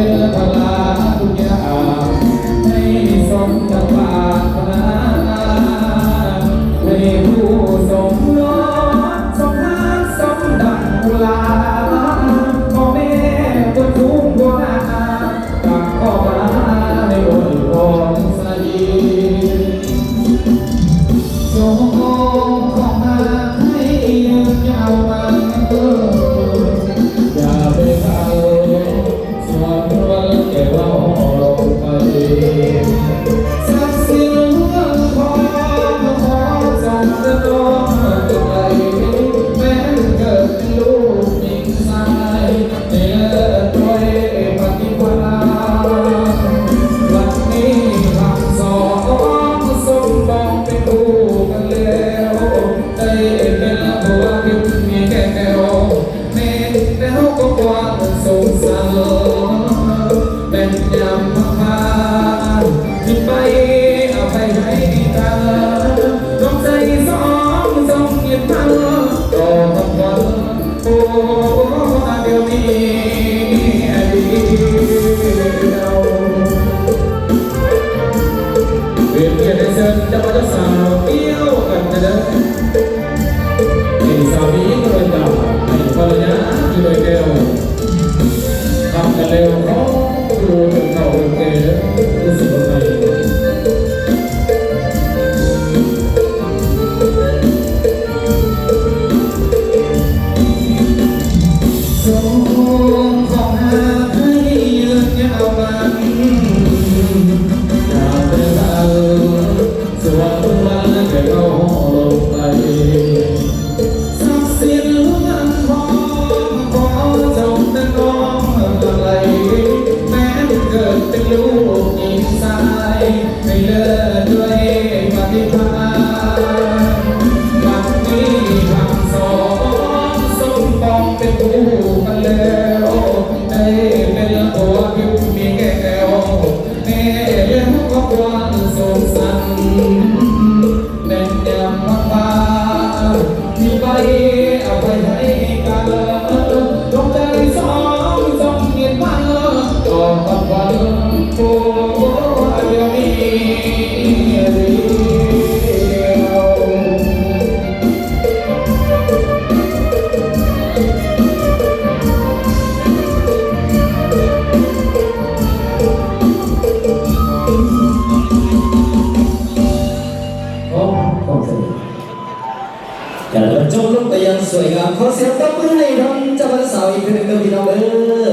เป็นพลาทุกอย่างให้สมจังหวะพนาให้ผู้สมรสสมทานสมดังกุลาพ่อแม่คนทุกข์บนอาตักข้อมาในบนของสายีจงของมาให้ยืนยาวมันอย่าไปเอาส่วนวันแก่เราลงไปสักสิ้นเรื่องพอขอจงจะต้องตัวใดแม้เกิดเป็นลูกหญิงชายในเลิศด้วยปฏิภาณวันนี้คำสอนสมบองเป็นคู่กันแล้วได้เป็นตัวกินมีแก่แก้วแม่แล้วก็กว้างสงสารเป็นยามมาที่ไปเอาไปให้กันดวงใจสองทรงยึดมั่นต่อทั้งวันโอ้เดี๋ยวนี้เดียวเรียนเรียนในเส้นจะมาจะสาวเตี้ยวกันจะเด้อไอ้สามีก็เลยด่าไอ้ภรรยาที่เลยแก้วทำกันเร็วเขาดูจนเขาเกย์รู้สึกว่าไงจงของหาให้ยืนยาวมันอย่าไปเอาส่วนวันแก่เราลงไปสักสิ้นเรื่องขอจงเป็นน้องอะไรแม้เกิดเป็นลูกหญิงชายไม่เลิศด้วยปฏิภาณวันนี้คำสอนสมปองเป็นคู่กันแล้วได้เป็นตัวผิวมีแก้วแม่เลี้ยงก็กว้างสงสารเป็นยามมาที่ไปเอาไปให้กันดวงใจสองทรงเงียบมันต่อกับวันโอ้เดี๋ยวนี้เดียวโอ้ขอบคุณอย่าเดินจมลงไปยังสวยงามขอเสียงตบมือให้น้องเจ้าบ่าวสาวอีกคนหนึ่งเด้อพี่น้องเด้อ